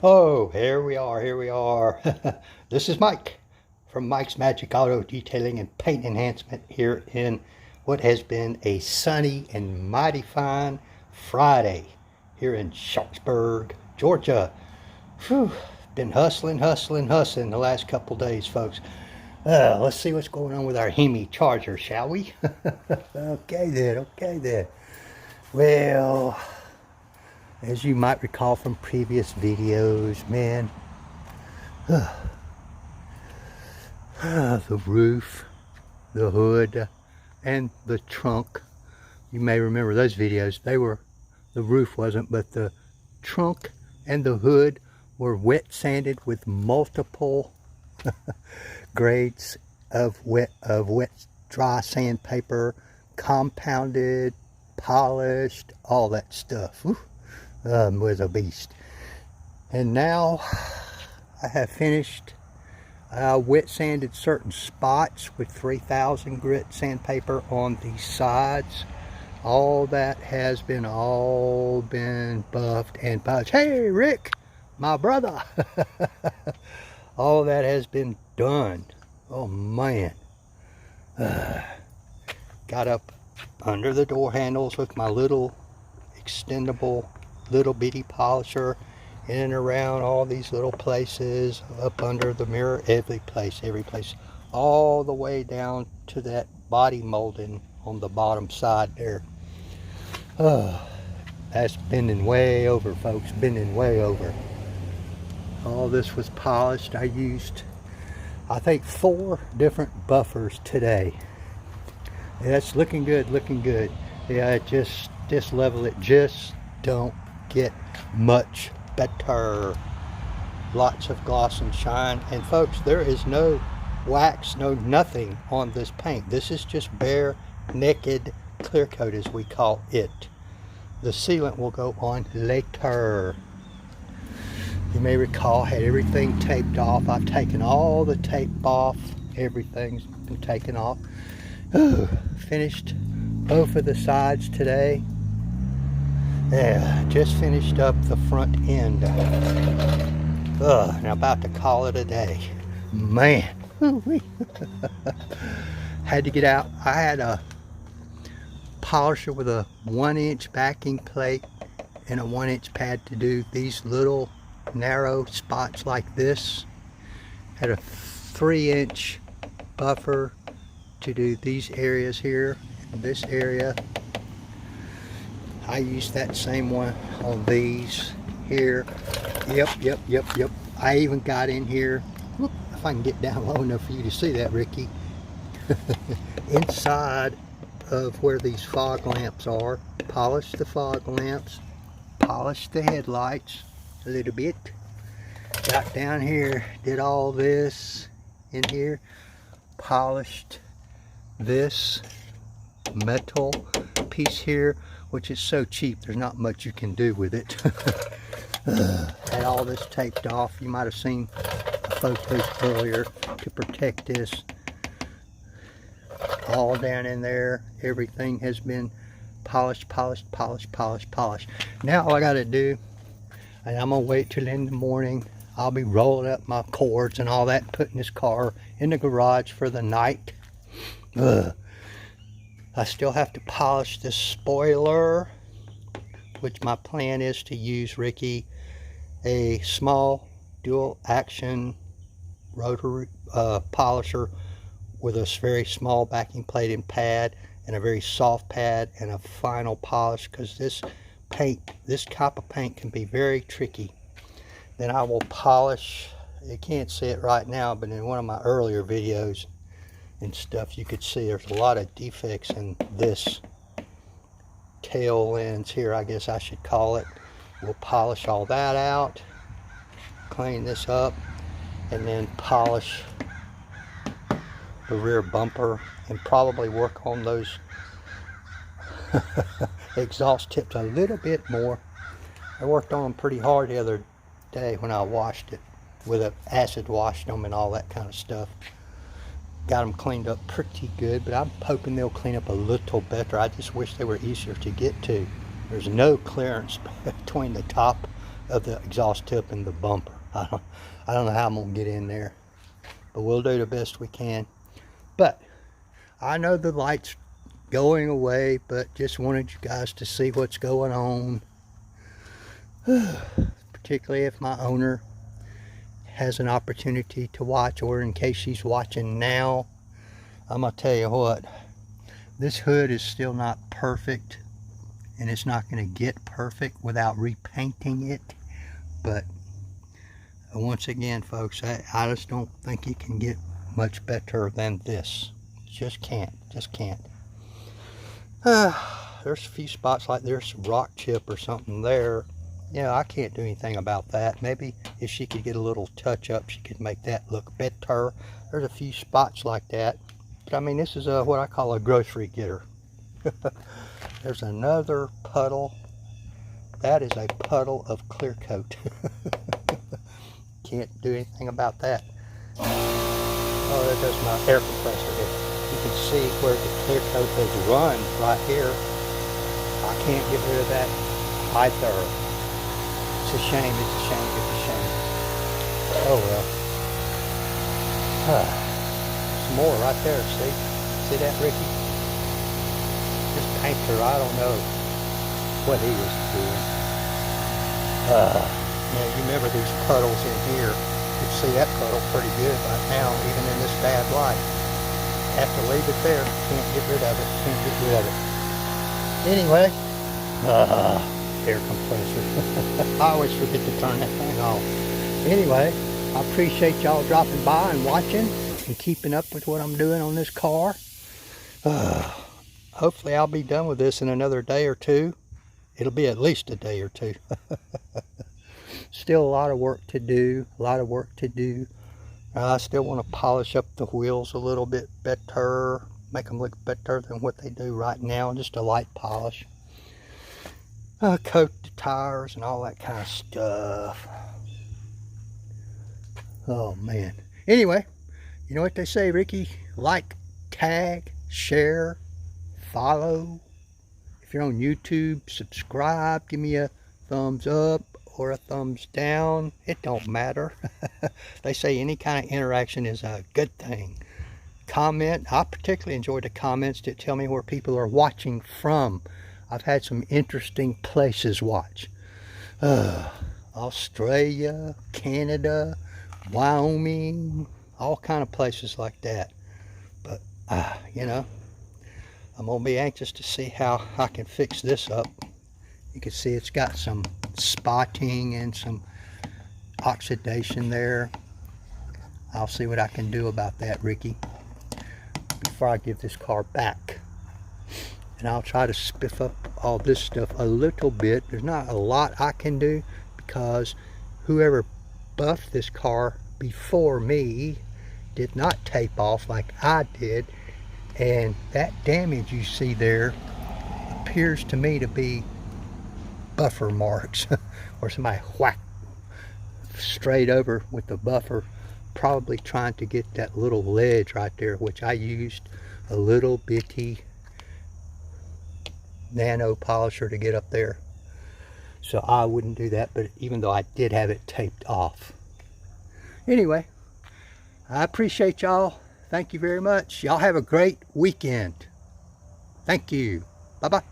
Oh, here we are, here we are. This is Mike from Mike's Magic Auto Detailing and Paint Enhancement here in what has been a sunny and mighty fine Friday here in Sharpsburg, Georgia. Whew, been hustling the last couple days, folks. Let's see what's going on with our Hemi Challenger, shall we? Okay then. Well, as you might recall from previous videos, man, the roof, the hood, and the trunk, you may remember those videos. The roof wasn't, but the trunk and the hood were wet sanded with multiple grades of wet dry sandpaper, compounded, polished, all that stuff. Was a beast. And now I have finished. Wet sanded certain spots with 3000 grit sandpaper on the sides. All that has been buffed and polished. Hey Rick, my brother. All that has been done. Oh man. Got up under the door handles with my little extendable little bitty polisher, in and around all these little places, up under the mirror, every place, all the way down to that body molding on the bottom side there. That's bending way over, folks, bending way over. All this was polished. I used, I think, 4 different buffers today. Yeah, it's looking good. Yeah, this level, it just don't get much better. Lots of gloss and shine, and folks, there is no wax, no nothing on this paint. This is just bare naked clear coat, as we call it. The sealant will go on later. You may recall I had everything taped off. I've taken all the tape off. Everything's been taken off. Finished both of the sides today. Yeah, just finished up the front end. And I'm about to call it a day. Man. Had to get out. I had a polisher with a 1-inch backing plate and a 1-inch pad to do these little narrow spots like this. Had a 3-inch buffer to do these areas here, this area. I used that same one on these here. Yep. I even got in here. Whoop, if I can get down low enough for you to see that, Ricky. Inside of where these fog lamps are. Polished the fog lamps. Polished the headlights a little bit. Got down here, did all this in here. Polished this metal piece here, which is so cheap, there's not much you can do with it. Had all this taped off. You might have seen photos earlier to protect this. All down in there, everything has been polished. Now all I got to do, and I'm gonna wait till in the morning, I'll be rolling up my cords and all that, putting this car in the garage for the night. I still have to polish this spoiler, which my plan is to use, Ricky, a small dual action rotary polisher with a very small backing plate and pad, and a very soft pad and a final polish, because this type of paint can be very tricky. Then I will polish. You can't see it right now, but in one of my earlier videos and stuff, you could see there's a lot of defects in this tail lens here, I guess I should call it. We'll polish all that out, clean this up, and then polish the rear bumper, and probably work on those exhaust tips a little bit more. I worked on them pretty hard the other day when I washed it with an acid washed them and all that kind of stuff. Got them cleaned up pretty good, but I'm hoping they'll clean up a little better. I just wish they were easier to get to. There's no clearance between the top of the exhaust tip and the bumper. I don't know how I'm gonna get in there, but we'll do the best we can. But I know the light's going away, but just wanted you guys to see what's going on. Particularly if my owner has an opportunity to watch, or in case she's watching now. I'm gonna tell you what, this hood is still not perfect, and it's not going to get perfect without repainting it. But once again, folks, I just don't think it can get much better than this. Just can't. There's a few spots like there's some rock chip or something there. Yeah, I can't do anything about that. Maybe if she could get a little touch up, she could make that look better. There's a few spots like that. But I mean, this is what I call a grocery getter. There's another puddle. That is a puddle of clear coat. Can't do anything about that. Oh, there goes my air compressor here. You can see where the clear coat has run right here. I can't get rid of that either. It's a shame, it's a shame, it's a shame. Oh well. Some more right there, see that, Ricky? This painter, I don't know what he was doing. Now you remember these puddles in here. You can see that puddle pretty good right now, even in this bad light. Have to leave it there. Can't get rid of it. Anyway, air compressor. I always forget to turn that thing off. Anyway, I appreciate y'all dropping by and watching and keeping up with what I'm doing on this car. Hopefully I'll be done with this in another day or two. It'll be at least a day or two. Still a lot of work to do. I still want to polish up the wheels a little bit better. Make them look better than what they do right now. Just a light polish. Coat the tires and all that kind of stuff. Oh man. Anyway, you know what they say, Ricky? Like, tag, share, follow. If you're on YouTube, subscribe. Give me a thumbs up or a thumbs down. It don't matter. They say any kind of interaction is a good thing. Comment. I particularly enjoy the comments that tell me where people are watching from. I've had some interesting places watch. Australia, Canada, Wyoming, all kind of places like that. But you know, I'm gonna be anxious to see how I can fix this up. You can see it's got some spotting and some oxidation there. I'll see what I can do about that, Ricky, before I give this car back. And I'll try to spiff up all this stuff a little bit. There's not a lot I can do because whoever buffed this car before me did not tape off like I did, and that damage you see there appears to me to be buffer marks or somebody whacked straight over with the buffer, probably trying to get that little ledge right there, which I used a little bitty nano polisher to get up there. So I wouldn't do that, but even though I did have it taped off. Anyway, I appreciate y'all. Thank you very much. Y'all have a great weekend. Thank you. Bye-bye.